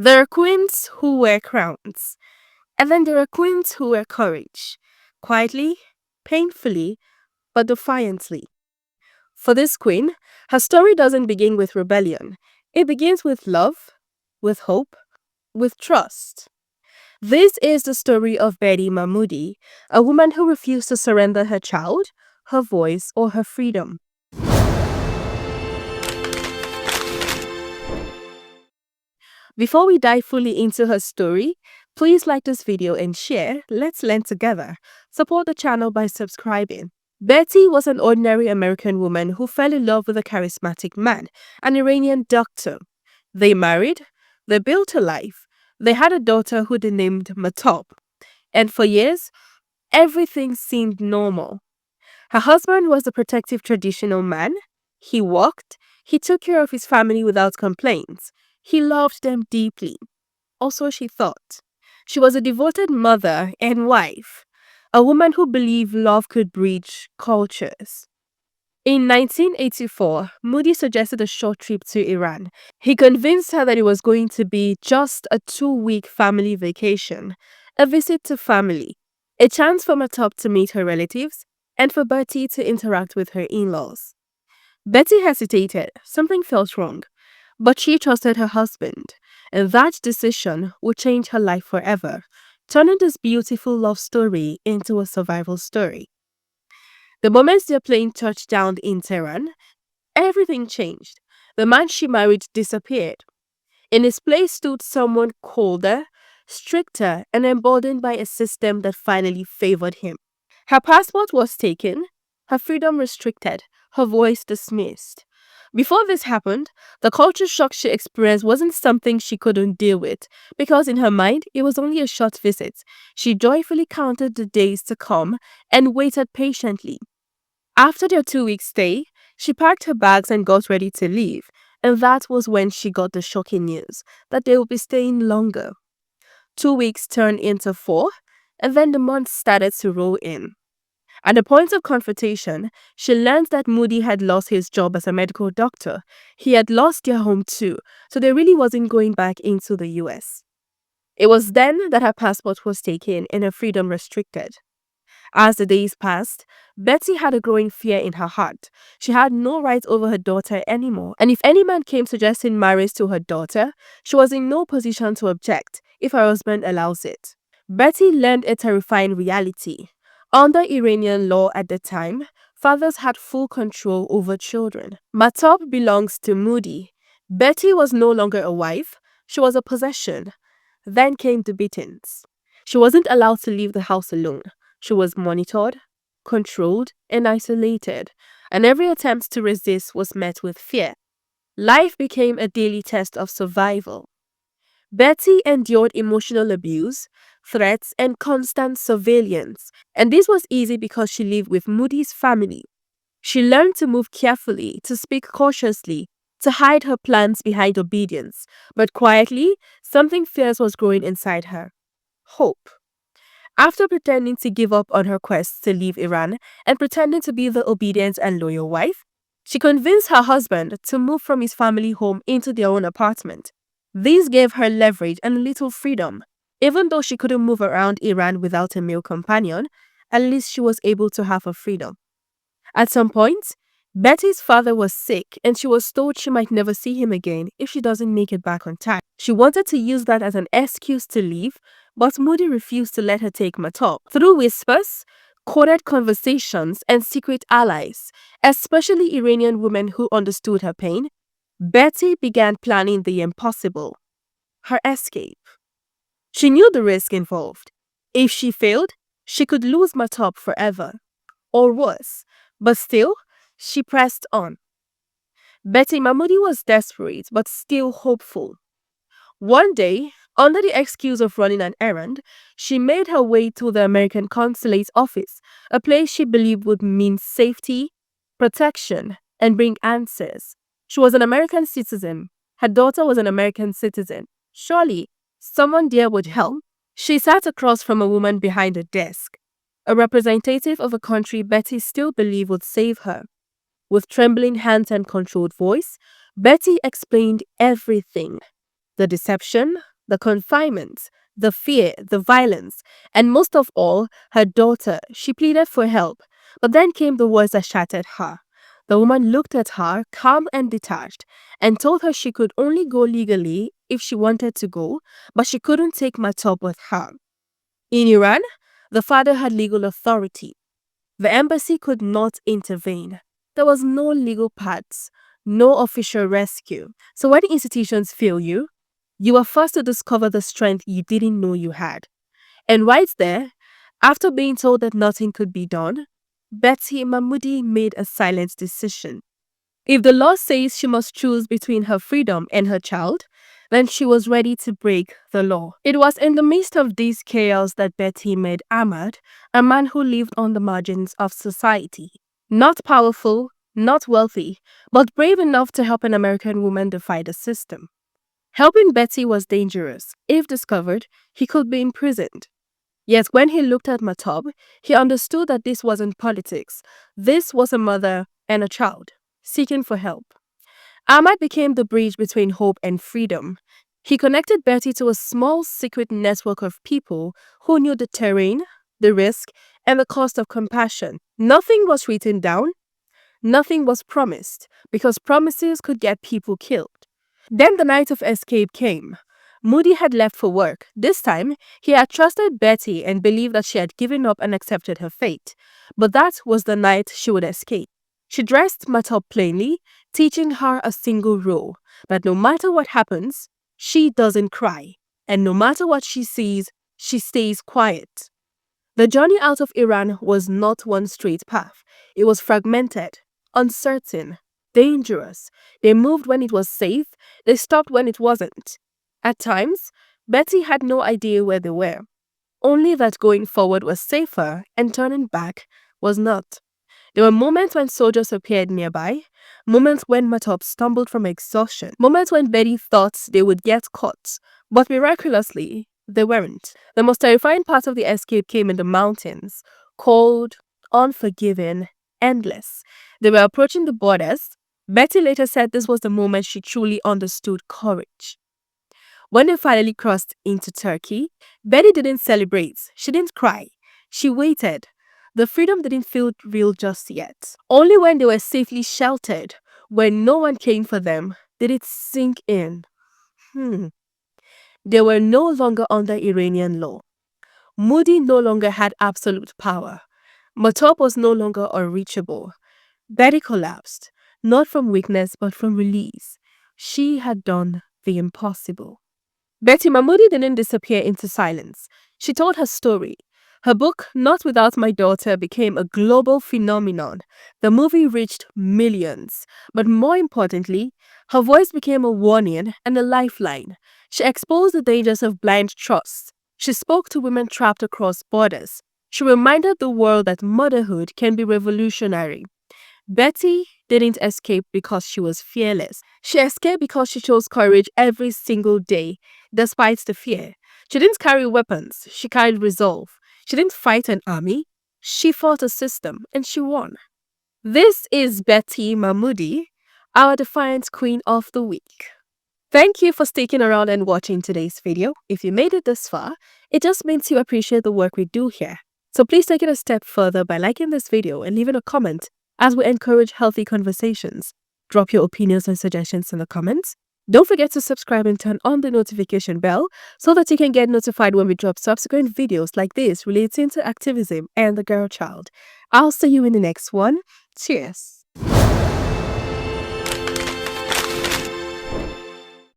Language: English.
There are queens who wear crowns, and then there are queens who wear courage, quietly, painfully, but defiantly. For this queen, her story doesn't begin with rebellion. It begins with love, with hope, with trust. This is the story of Betty Mahmoudi, a woman who refused to surrender her child, her voice, or her freedom. Before we dive fully into her story, please like this video and share. Let's learn together. Support the channel by subscribing. Betty was an ordinary American woman who fell in love with a charismatic man, an Iranian doctor. They married, they built a life, they had a daughter who they named Matop, and for years, everything seemed normal. Her husband was a protective traditional man. He worked, he took care of his family without complaints. He loved them deeply. Also, she thought. She was a devoted mother and wife, a woman who believed love could bridge cultures. In 1984, Moody suggested a short trip to Iran. He convinced her that it was going to be just a 2-week family vacation, a visit to family, a chance for Matop to meet her relatives, and for Bertie to interact with her in-laws. Betty hesitated. Something felt wrong. But she trusted her husband, and that decision would change her life forever, turning this beautiful love story into a survival story. The moment their plane touched down in Tehran, everything changed. The man she married disappeared. In his place stood someone colder, stricter, and emboldened by a system that finally favored him. Her passport was taken, her freedom restricted, her voice dismissed. Before this happened, the culture shock she experienced wasn't something she couldn't deal with, because in her mind, it was only a short visit. She joyfully counted the days to come and waited patiently. After their 2-week stay, she packed her bags and got ready to leave, and that was when she got the shocking news that they would be staying longer. 2 weeks turned into 4, and then the months started to roll in. At the point of confrontation, she learned that Moody had lost his job as a medical doctor. He had lost their home too, so they really wasn't going back into the US. It was then that her passport was taken and her freedom restricted. As the days passed, Betty had a growing fear in her heart. She had no right over her daughter anymore, and if any man came suggesting marriage to her daughter, she was in no position to object if her husband allows it. Betty learned a terrifying reality. Under Iranian law at the time, fathers had full control over children. Matop belongs to Moody. Betty was no longer a wife, she was a possession. Then came the beatings. She wasn't allowed to leave the house alone. She was monitored, controlled, and isolated, and every attempt to resist was met with fear. Life became a daily test of survival. Betty endured emotional abuse, threats, and constant surveillance, and this was easy because she lived with Moody's family. She learned to move carefully, to speak cautiously, to hide her plans behind obedience, but quietly, something fierce was growing inside her. Hope. After pretending to give up on her quest to leave Iran and pretending to be the obedient and loyal wife, she convinced her husband to move from his family home into their own apartment. This gave her leverage and little freedom. Even though she couldn't move around Iran without a male companion, at least she was able to have her freedom. At some point, Betty's father was sick and she was told she might never see him again if she doesn't make it back on time. She wanted to use that as an excuse to leave, but Moody refused to let her take Matop. Through whispers, coded conversations, and secret allies, especially Iranian women who understood her pain, Betty began planning the impossible, her escape. She knew the risk involved. If she failed, she could lose Matop forever. Or worse, but still, she pressed on. Betty Mahmoudi was desperate, but still hopeful. One day, under the excuse of running an errand, she made her way to the American consulate office, a place she believed would mean safety, protection, and bring answers. She was an American citizen. Her daughter was an American citizen. Surely, someone there would help. She sat across from a woman behind a desk, a representative of a country Betty still believed would save her. With trembling hands and controlled voice, Betty explained everything. The deception, the confinement, the fear, the violence, and most of all, her daughter. She pleaded for help. But then came the words that shattered her. The woman looked at her, calm and detached, and told her she could only go legally if she wanted to go, but she couldn't take Matop with her. In Iran, the father had legal authority. The embassy could not intervene. There was no legal paths, no official rescue. So when institutions fail you, you are forced to discover the strength you didn't know you had. And right there, after being told that nothing could be done, Betty Mahmoudi made a silent decision. If the law says she must choose between her freedom and her child, then she was ready to break the law. It was in the midst of this chaos that Betty met Ahmad, a man who lived on the margins of society. Not powerful, not wealthy, but brave enough to help an American woman defy the system. Helping Betty was dangerous. If discovered, he could be imprisoned. Yet when he looked at Matob, he understood that this wasn't politics. This was a mother and a child seeking for help. Ahmad became the bridge between hope and freedom. He connected Betty to a small secret network of people who knew the terrain, the risk, and the cost of compassion. Nothing was written down, nothing was promised, because promises could get people killed. Then the night of escape came. Moody had left for work. This time, he had trusted Betty and believed that she had given up and accepted her fate. But that was the night she would escape. She dressed Matop plainly, teaching her a single rule, that no matter what happens, she doesn't cry. And no matter what she sees, she stays quiet. The journey out of Iran was not one straight path. It was fragmented, uncertain, dangerous. They moved when it was safe, they stopped when it wasn't. At times, Betty had no idea where they were, only that going forward was safer and turning back was not. There were moments when soldiers appeared nearby, moments when Matop stumbled from exhaustion, moments when Betty thought they would get caught, but miraculously, they weren't. The most terrifying part of the escape came in the mountains, cold, unforgiving, endless. They were approaching the borders. Betty later said this was the moment she truly understood courage. When they finally crossed into Turkey, Betty didn't celebrate. She didn't cry. She waited. The freedom didn't feel real just yet. Only when they were safely sheltered, when no one came for them, did it sink in. They were no longer under Iranian law. Moody no longer had absolute power. Matop was no longer unreachable. Betty collapsed, not from weakness but from release. She had done the impossible. Betty Mahmoudi didn't disappear into silence. She told her story. Her book, Not Without My Daughter, became a global phenomenon. The movie reached millions. But more importantly, her voice became a warning and a lifeline. She exposed the dangers of blind trust. She spoke to women trapped across borders. She reminded the world that motherhood can be revolutionary. Betty didn't escape because she was fearless. She escaped because she chose courage every single day, despite the fear. She didn't carry weapons, she carried resolve. She didn't fight an army, she fought a system, and she won. This is Betty Mahmoudi, our Defiant Queen of the Week. Thank you for sticking around and watching today's video. If you made it this far, it just means you appreciate the work we do here. So please take it a step further by liking this video and leaving a comment as we encourage healthy conversations. Drop your opinions and suggestions in the comments. Don't forget to subscribe and turn on the notification bell so that you can get notified when we drop subsequent videos like this relating to activism and the girl child. I'll see you in the next one. Cheers.